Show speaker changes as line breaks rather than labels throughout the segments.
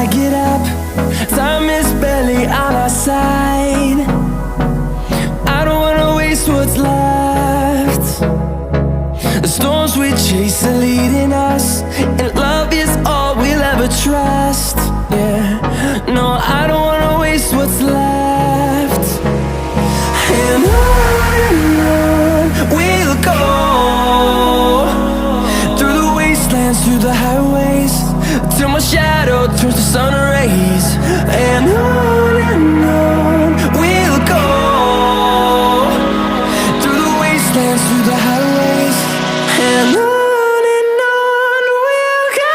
I get up. Time is barely on our side. I don't wanna waste what's left. The storms we chase are leading us, and love is all we'll ever trust. Yeah, no, I don't wanna waste what's left. And on we'll go, through the wastelands, through the highways, till my shadow turns to sun rays. And on we'll go, through the wastelands, through the highways, and on we'll go.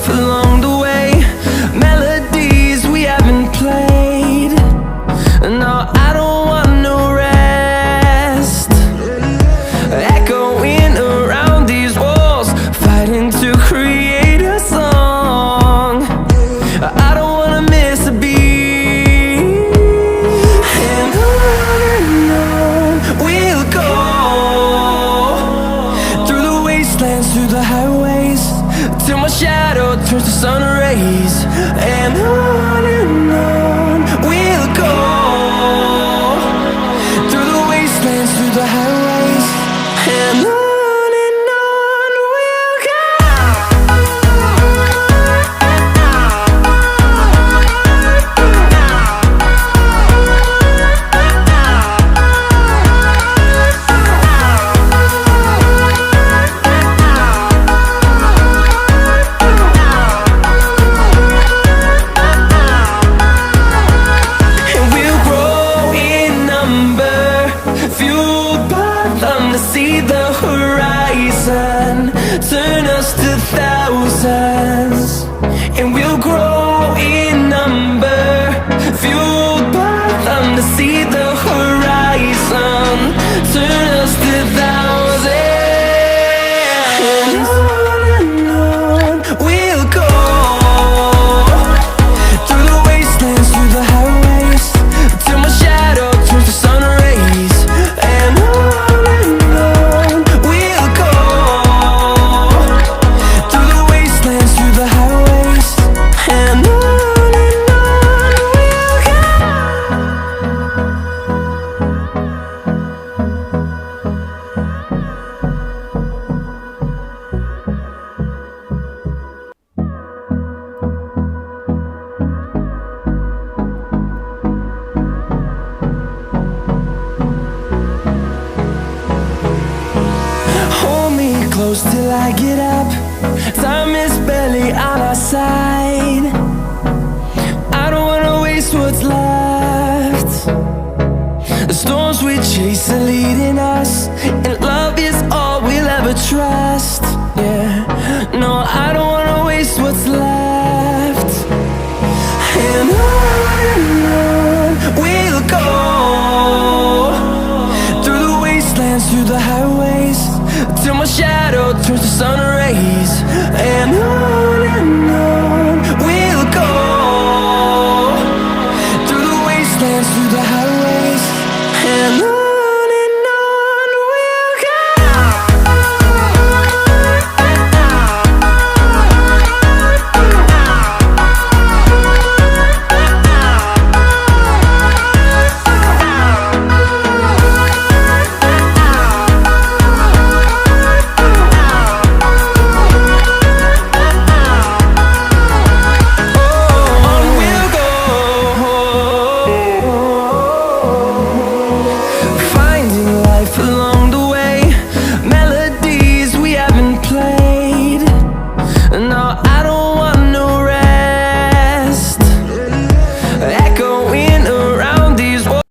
Along the way, melodies we haven't played. No, I don't want no rest. Echoing around these walls, fighting to create a song. I don't wanna miss a beat. And on we'll go, through the wastelands, through the highways, till my shadow turns to sun rays. And on we'll go, through the wastelands, through the highways, and on we'll go. See the horizon turn us to thousands, and we'll grow in number, fueled by them. To see the horizon turn us to thousands, and on we'll go, through the wastelands, through the highways, till my shadow turns to sun rays. And close till I get up. Time is barely on our side. I don't wanna waste what's left. The storms we chase are leading us, and love is all we'll ever trust. Yeah, no, I don't wanna waste what's left. And on we'll go, through the wastelands, through the highways, till my shadow turns to sun rays. And on we'll go, through the wastelands, through the highways, and on.